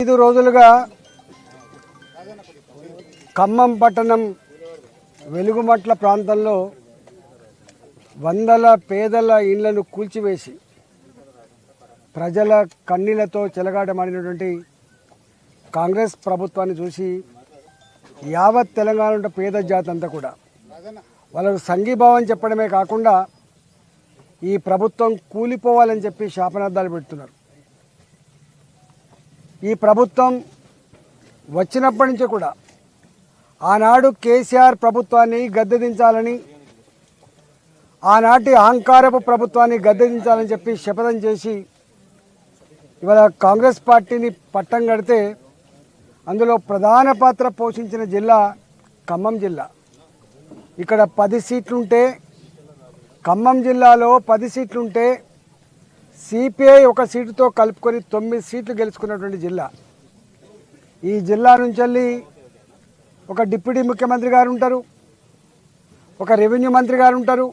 5 రోజులుగా ఖమ్మం పట్టణం వెలుగుమట్ల ప్రాంతంలో వందల పేదల ఇళ్లను కూల్చివేసి ప్రజల కన్నీళ్లతో చెలగాటమాడినటువంటి కాంగ్రెస్ ప్రభుత్వాన్ని చూసి యావత్ తెలంగాణ పేద జాతి అంతా కూడా వాళ్ళకు సంఘీభావం చెప్పడమే కాకుండా ఈ ప్రభుత్వం కూలిపోవాలని చెప్పి శాపనార్థాలు పెడుతున్నారు. ఈ ప్రభుత్వం వచ్చినప్పటి నుంచి కూడా ఆనాడు కేసీఆర్ ప్రభుత్వాన్ని గద్దెదించాలని, ఆనాటి అహంకారపు ప్రభుత్వాన్ని గద్దెదించాలని చెప్పి శపథం చేసి ఇవాళ కాంగ్రెస్ పార్టీని పట్టం కడితే అందులో ప్రధాన పాత్ర పోషించిన జిల్లా ఖమ్మం జిల్లా. ఇక్కడ 10 సీట్లుంటే, ఖమ్మం జిల్లాలో 10 సీట్లుంటే సిపిఐ 1 సీటుతో కలుపుకొని 9 సీట్లు గెలుచుకున్నటువంటి జిల్లా. ఈ జిల్లా నుంచి ఒక డిప్యూటీ ముఖ్యమంత్రి గారు ఉంటారు, ఒక రెవెన్యూ మంత్రి గారు ఉంటారు,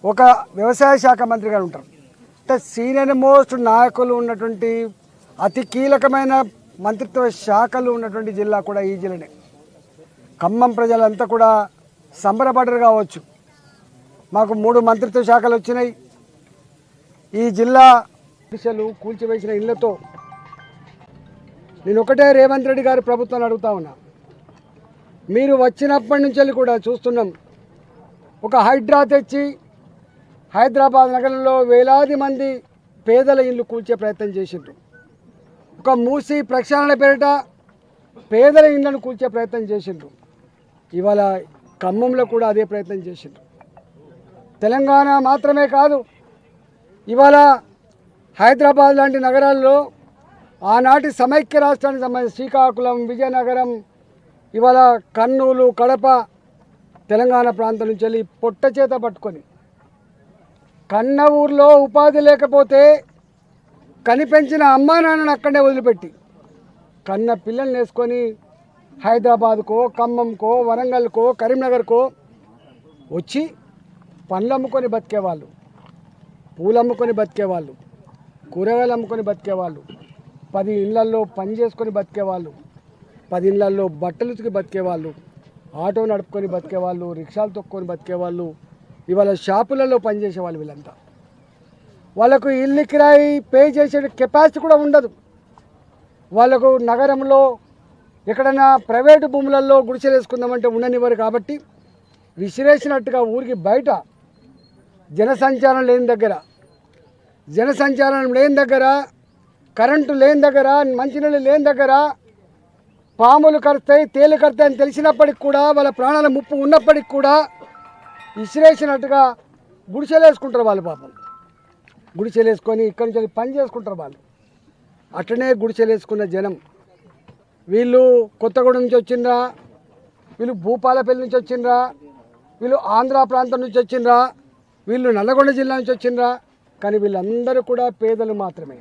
ఒక వ్యవసాయ శాఖ మంత్రి గారు ఉంటారు. అంటే సీనియర్ మోస్ట్ నాయకులు ఉన్నటువంటి అతి కీలకమైన మంత్రిత్వ శాఖలు ఉన్నటువంటి జిల్లా కూడా ఈ జిల్లానే. ఖమ్మం ప్రజలంతా కూడా సంబరపడరు కావచ్చు, మాకు 3 మంత్రిత్వ శాఖలు వచ్చినాయి. ఈ జిల్లా దిశలు కూల్చివేసిన ఇళ్లతో నేను ఒకటే రేవంత్ రెడ్డి గారి ప్రభుత్వాన్ని అడుగుతా ఉన్నా, మీరు వచ్చినప్పటి నుంచి కూడా చూస్తున్నాం, ఒక హైడ్రా తెచ్చి హైదరాబాద్ నగరంలో వేలాది మంది పేదల ఇల్లు కూల్చే ప్రయత్నం చేసిండ్రు. ఒక మూసి ప్రక్షాళన పేరిట పేదల ఇళ్లను కూల్చే ప్రయత్నం చేసిండ్రు. ఇవాళ ఖమ్మంలో కూడా అదే ప్రయత్నం చేసిండ్రు. తెలంగాణ మాత్రమే కాదు, ఇవాళ హైదరాబాద్ లాంటి నగరాల్లో ఆనాటి సమైక్య రాష్ట్రానికి సంబంధించి శ్రీకాకుళం, విజయనగరం, ఇవాళ కర్నూలు, కడప, తెలంగాణ ప్రాంతం నుంచి వెళ్ళి పొట్ట చేత పట్టుకొని కన్న ఊర్లో ఉపాధి లేకపోతే కనిపెంచిన అమ్మా నాన్నను అక్కడే వదిలిపెట్టి కన్న పిల్లల్ని వేసుకొని హైదరాబాద్కో, ఖమ్మంకో, వరంగల్కో, కరీంనగర్కో వచ్చి పండ్లు అమ్ముకొని బతికేవాళ్ళు, పూలు అమ్ముకొని బతికేవాళ్ళు, కూరగాయలు అమ్ముకొని బతికేవాళ్ళు, 10 ఇళ్లల్లో పని చేసుకొని బతికేవాళ్ళు, 10 ఇళ్లల్లో బట్టలు ఉతికి బతికేవాళ్ళు, ఆటో నడుపుకొని బతికేవాళ్ళు, రిక్షాలు తొక్కుకొని బతికేవాళ్ళు, ఇవాళ షాపులలో పనిచేసేవాళ్ళు. వీళ్ళంతా వాళ్ళకు ఇల్లు కిరాయి పే చేసే కెపాసిటీ కూడా ఉండదు. వాళ్ళకు నగరంలో ఎక్కడైనా ప్రైవేటు భూములలో గుడిసెలు వేసుకుందామంటే ఉండనివ్వరు. కాబట్టి విసిరేసినట్టుగా ఊరికి బయట జనసంచారం లేని దగ్గర, కరెంటు లేని దగ్గర, మంచినీళ్ళు లేని దగ్గర పాములు కరుస్తాయి, తేలు కరుతాయి అని తెలిసినప్పటికి కూడా, వాళ్ళ ప్రాణాల ముప్పు ఉన్నప్పటికి కూడా విసిరేసినట్టుగా గుడిసెలు వేసుకుంటారు వాళ్ళు. పాపం గుడిసెలు వేసుకొని ఇక్కడి నుంచి పని చేసుకుంటారు వాళ్ళు. అట్లనే గుడిసెలు వేసుకున్న జనం, వీళ్ళు కొత్తగూడెం నుంచి వచ్చిండ్రా, వీళ్ళు భూపాలపల్లి నుంచి వచ్చిండ్రా, వీళ్ళు ఆంధ్ర ప్రాంతం నుంచి వచ్చిండ్రా, వీళ్ళు నల్లగొండ జిల్లా నుంచి వచ్చిండ్రా, కానీ వీళ్ళందరూ కూడా పేదలు మాత్రమే.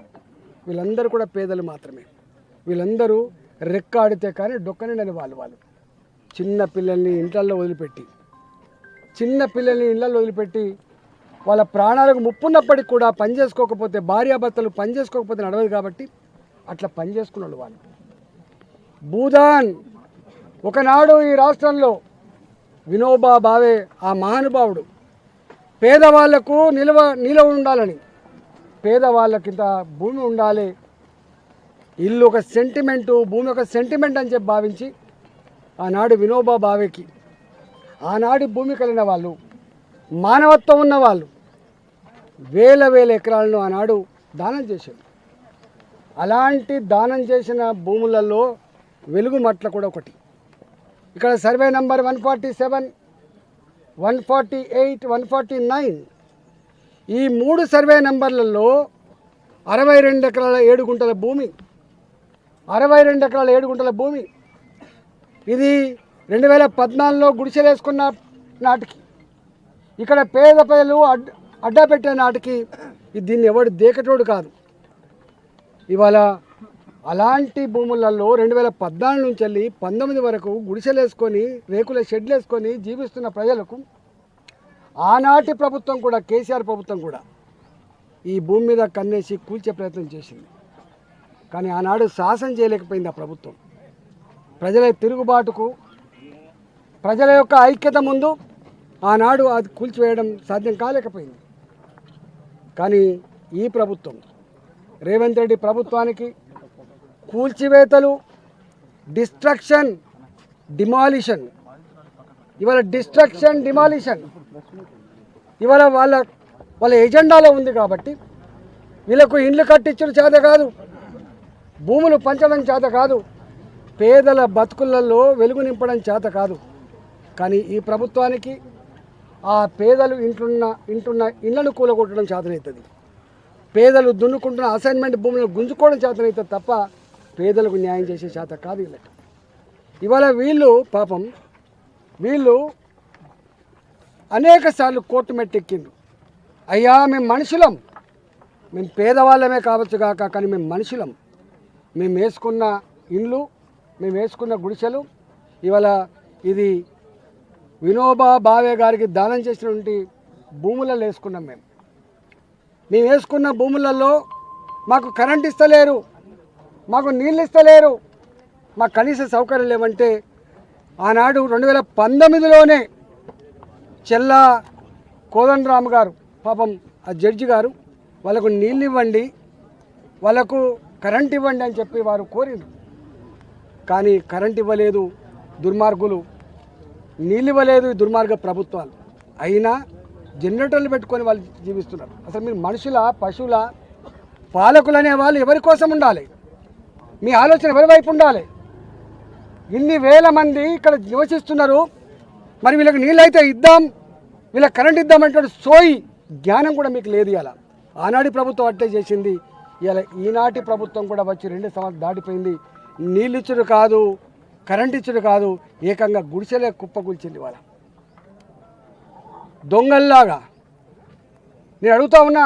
వీళ్ళందరూ రెక్కాడితే కానీ డొక్కనిండని వాళ్ళు. చిన్న పిల్లల్ని ఇళ్లల్లో వదిలిపెట్టి వాళ్ళ ప్రాణాలకు ముప్పున్నప్పటికి కూడా పని చేసుకోకపోతే, భార్యాభర్తలు పని చేసుకోకపోతే నడవదు కాబట్టి అట్లా పని చేసుకున్న వాళ్ళు. భూదాన్ ఒకనాడు ఈ రాష్ట్రంలో వినోబా భావే ఆ మహానుభావుడు పేదవాళ్లకు నిలవ ఉండాలని, పేదవాళ్ళకింత భూమి ఉండాలి, ఇల్లు ఒక సెంటిమెంటు, భూమి ఒక సెంటిమెంట్ అని చెప్పి భావించి ఆనాడు వినోబా భావేకి, ఆనాటి భూమి కలిగిన వాళ్ళు, మానవత్వం ఉన్నవాళ్ళు వేల ఎకరాలను ఆనాడు దానం చేశారు. అలాంటి దానం చేసిన భూములలో వెలుగుమట్ల కూడా ఒకటి. ఇక్కడ సర్వే నంబర్ 147, 148, 149 ఈ 3 సర్వే నంబర్లలో 62 ఎకరాల 7 గుంటల భూమి, 62 ఎకరాల 7 గుంటల భూమి. ఇది 2014లో గుడిసెలేసుకున్న నాటికి, ఇక్కడ పేద ప్రజలు అడ్డా పెట్టే నాటికి దీన్ని ఎవడు దేకటోడు కాదు. ఇవాళ అలాంటి భూములలో 2014 నుంచి వెళ్ళి 19 వరకు గుడిసెలేసుకొని, రేకుల షెడ్లు వేసుకొని జీవిస్తున్న ప్రజలకు ఆనాటి ప్రభుత్వం కూడా, కేసీఆర్ ప్రభుత్వం కూడా ఈ భూమి మీద కన్నేసి కూల్చే ప్రయత్నం చేసింది. కానీ ఆనాడు శాసనం చేయలేకపోయింది ఆ ప్రభుత్వం. ప్రజల తిరుగుబాటుకు, ప్రజల యొక్క ఐక్యత ముందు ఆనాడు అది కూల్చివేయడం సాధ్యం కాలేకపోయింది. కానీ ఈ ప్రభుత్వం, రేవంత్ రెడ్డి ప్రభుత్వానికి కూల్చివేతలు, డిస్ట్రక్షన్, డిమాలిషన్, ఇవాళ డిస్ట్రక్షన్, డిమాలిషన్ ఇవాళ వాళ్ళ ఎజెండాలో ఉంది. కాబట్టి వీళ్ళకు ఇండ్లు కట్టించడం చేత కాదు, భూములు పంచడం చేత కాదు, పేదల బతుకులలో వెలుగు నింపడం చేత కాదు. కానీ ఈ ప్రభుత్వానికి ఆ పేదలు ఇంటున్న ఇళ్లను కూలగొట్టడం చేతనవుతుంది. పేదలు దున్నుకుంటున్న అసైన్మెంట్ భూములను గుంజుకోవడం చేతనవుతుంది తప్ప పేదలకు న్యాయం చేసే చేత కాదు వీళ్ళకి. ఇవాళ వీళ్ళు పాపం అనేక సార్లు కోర్టు మెట్టెక్కిండ్రు. అయ్యా మేము మనుషులం, మేము పేదవాళ్ళమే కావచ్చు కాక, కానీ మేము మనుషులం, మేము వేసుకున్న ఇండ్లు, మేము వేసుకున్న గుడిసెలు ఇవాళ ఇది వినోబా భావే గారికి దానం చేసినటువంటి భూములలో వేసుకున్నాం. మేము వేసుకున్న భూములలో మాకు కరెంట్ ఇస్తలేరు, మాకు నీళ్ళు ఇస్తలేరు, మాకు కనీస సౌకర్యం లేవంటే ఆనాడు 2019లోనే చెల్లా కోదండరామ్ గారు పాపం ఆ జడ్జి గారు వాళ్ళకు నీళ్ళు ఇవ్వండి, వాళ్ళకు కరెంట్ ఇవ్వండి అని చెప్పి వారు కోరింది. కానీ కరెంట్ ఇవ్వలేదు దుర్మార్గులు, నీళ్ళు ఇవ్వలేదు దుర్మార్గ ప్రభుత్వాలు. అయినా జనరేటర్లు పెట్టుకొని వాళ్ళు జీవిస్తున్నారు. అసలు మీరు మనుషుల, పశువుల, పాలకులు అనే వాళ్ళు ఎవరి కోసం ఉండాలి? మీ ఆలోచన ఎవరి వైపు ఉండాలి? ఇన్ని వేల మంది ఇక్కడ నివసిస్తున్నారు, మరి వీళ్ళకి నీళ్ళు అయితే ఇద్దాం, వీళ్ళకి కరెంట్ ఇద్దామంటే సోయి జ్ఞానం కూడా మీకు లేదు. ఇలా ఆనాటి ప్రభుత్వం అట్టే చేసింది, ఇలా ఈనాటి ప్రభుత్వం కూడా వచ్చి 2 సంవత్సరాలు దాటిపోయింది. నీళ్ళు ఇచ్చుడు కాదు, కరెంట్ ఇచ్చుడు కాదు, ఏకంగా గుడిసెలే కుప్పకూల్చింది. వాళ్ళ దొంగల్లాగా నేను అడుగుతా ఉన్నా,